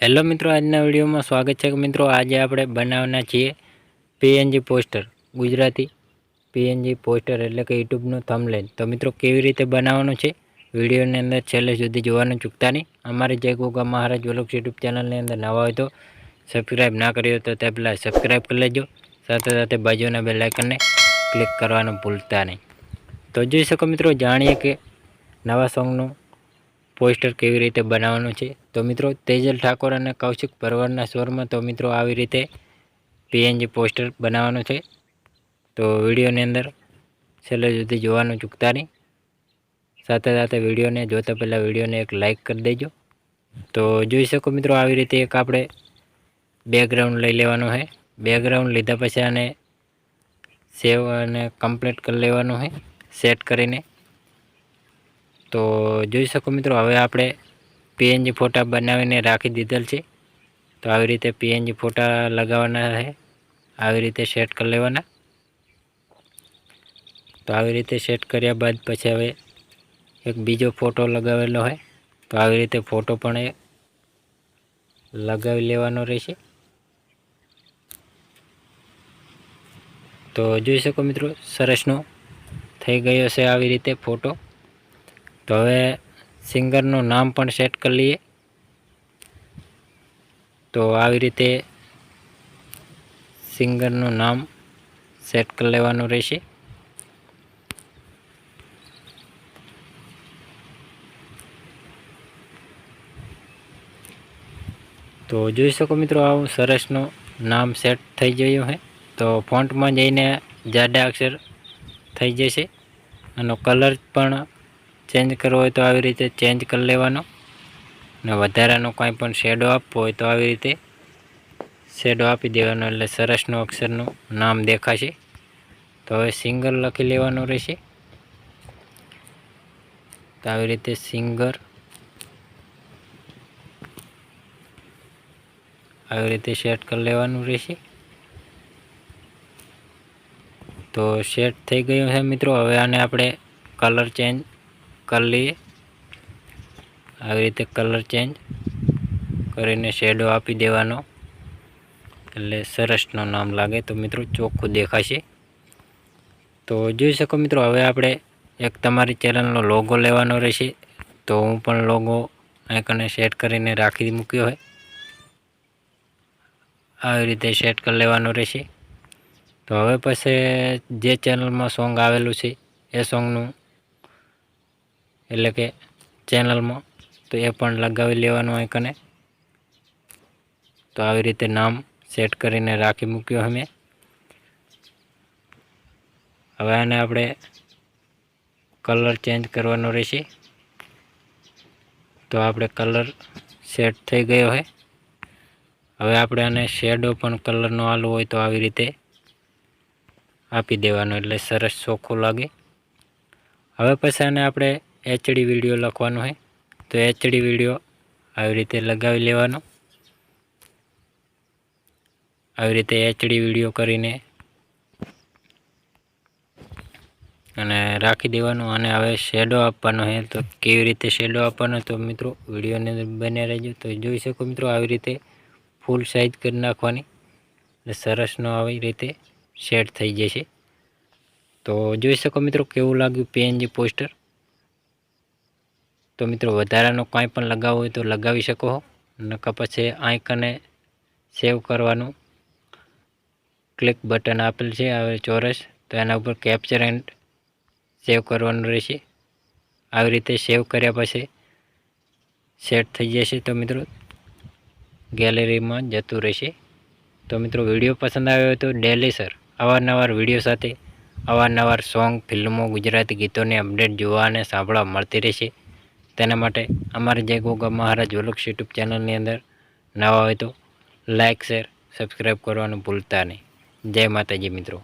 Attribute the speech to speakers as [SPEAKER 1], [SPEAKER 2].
[SPEAKER 1] Hello મિત્રો, આજના વિડીયોમાં સ્વાગત છે. મિત્રો આજે આપણે બનાવવાના છીએ PNG poster, Gujarati PNG poster એટલે કે યુટ્યુબનું થંબનેલ. તો મિત્રો કેવી રીતે બનાવવાનું છે વિડીયોની અંદર છેલ્લે સુધી જોવાનું ચૂકતા નહીં. અમારી જય ગોગા મહારાજ વ્લોગ્સ યુટ્યુબ ચેનલની અંદર નવા હોય તો સબસ્ક્રાઈબ ના કર્યો તો તે પહેલાં સબસ્ક્રાઈબ કરી લેજો. સાથે સાથે બાજુના બેલ આઇકનને ક્લિક કરવાનું ભૂલતા નહીં. તો જોઈ શકો મિત્રો, જાણીએ કે નવા સોંગનું પોસ્ટર કેવી રીતે બનાવવાનું છે. તો મિત્રો તેજલ ઠાકોર અને કૌશિક ભરવાડના સ્વરમાં તો મિત્રો આવી રીતે પીએનજી પોસ્ટર બનાવવાનું છે. તો વિડીયોની અંદર છેલ્લે સુધી જોવાનું ચૂકતા નહીં. સાથે સાથે વિડીયોને જોતા પહેલાં વિડીયોને એક લાઇક કરી દેજો. તો જોઈ શકો મિત્રો, આવી રીતે એક આપણે બેકગ્રાઉન્ડ લઈ લેવાનું છે. બેકગ્રાઉન્ડ લીધા પછી આને સેવ અને કમ્પ્લીટ કરી લેવાનું છે સેટ કરીને. તો જોઈ શકો મિત્રો, હવે આપણે પીએનજી ફોટા બનાવીને રાખી દીધેલ છે. તો આવી રીતે પીએનજી ફોટા લગાવવાના છે, આવી રીતે સેટ કરી લેવાના. તો આવી રીતે સેટ કર્યા બાદ પછી હવે એક બીજો ફોટો લગાવેલો હોય, તો આવી રીતે ફોટો પણ એ લગાવી લેવાનો રહેશે. તો જોઈ શકો મિત્રો, સરસનો થઈ ગયો છે આવી રીતે ફોટો. તો હવે સિંગરનું નામ પણ સેટ કરી લઈએ. તો આવી રીતે સિંગરનું નામ સેટ કરી લેવાનું રહેશે. તો જોઈ શકો મિત્રો, આવું સરસનું નામ સેટ થઈ ગયું છે. તો ફોન્ટમાં જઈને જાડા અક્ષર થઈ જશે. આનો કલર પણ ચેન્જ કરવો હોય તો આવી રીતે ચેન્જ કરી લેવાનો. અને વધારાનો કંઈ પણ શેડો આપવો હોય તો આવી રીતે શેડો આપી દેવાનો, એટલે સરસનું અક્ષરનું નામ દેખાશે. તો હવે સિંગર લખી લેવાનું રહેશે. તો આવી રીતે સિંગર આવી રીતે સેટ કરી લેવાનું રહેશે. તો સેટ થઈ ગયું છે મિત્રો. હવે આને આપણે કલર ચેન્જ કરી લઈએ. આવી રીતે કલર ચેન્જ કરીને શેડો આપી દેવાનો, એટલે સરસનું નામ લાગે તો મિત્રો ચોખ્ખું દેખાશે. તો જોઈ શકો મિત્રો, હવે આપણે એક તમારી ચેનલનો લોગો લેવાનો રહેશે. તો હું પણ લોગો આઇકને સેટ કરીને રાખી મૂક્યો હોય. આવી રીતે સેટ કરી લેવાનું રહેશે. તો હવે પછી જે ચેનલમાં સોંગ આવેલું છે એ સોંગનું એટલે કે ચેનલમાં તો એ પણ લગાવી લેવાનું આઇકને. તો આવી રીતે નામ સેટ કરીને રાખી મૂક્યો અમે. હવે આને આપણે કલર ચેન્જ કરવાનો રહેશે. તો આપણે કલર સેટ થઈ ગયો છે. હવે આપણે આને શેડો પણ કલરનો આલવો હોય તો આવી રીતે આપી દેવાનો, એટલે સરસ ચોખ્ખું લાગે. હવે પછી આને આપણે એચડી વિડીયો લખવાનું છે. તો એચડી વિડીયો આવી રીતે લગાવી લેવાનો. આવી રીતે એચડી વિડીયો કરીને અને રાખી દેવાનું. અને હવે શેડો આપવાનો છે. તો કેવી રીતે શેડો આપવાનો તો મિત્રો વિડીયોની અંદર બને રહેજો. તો જોઈ શકો મિત્રો, આવી રીતે ફૂલ સાઇઝ કરી નાખવાની, એટલે સરસનો આવી રીતે સેટ થઈ જશે. તો જોઈ શકો મિત્રો, કેવું લાગ્યું પીએનજી પોસ્ટર. તો મિત્રો વધારાનો કાંઈ પણ લગાવવું હોય તો લગાવી શકો. નકર પછી આઇકને સેવ કરવાનું ક્લિક બટન આપેલ છે હવે ચોરસ, તો એના ઉપર કેપ્ચર એન્ડ સેવ કરવાનું રહેશે. આવી રીતે સેવ કર્યા પછી સેટ થઈ જશે. તો મિત્રો ગેલેરીમાં જતું રહેશે. તો મિત્રો વિડીયો પસંદ આવ્યો હોય તો ડેલી સર અવારનવાર વિડીયો સાથે અવારનવાર સોંગ, ફિલ્મો, ગુજરાતી ગીતોની અપડેટ જોવા અને સાંભળવા મળતી રહેશે. તેના માટે અમારે જય ગોગા મહારાજ વ્લોગ્સ યુટ્યુબ ચેનલની અંદર નવા હોય તો લાઇક, શેર, સબસ્ક્રાઈબ કરવાનું ભૂલતા નહીં. જય માતાજી મિત્રો.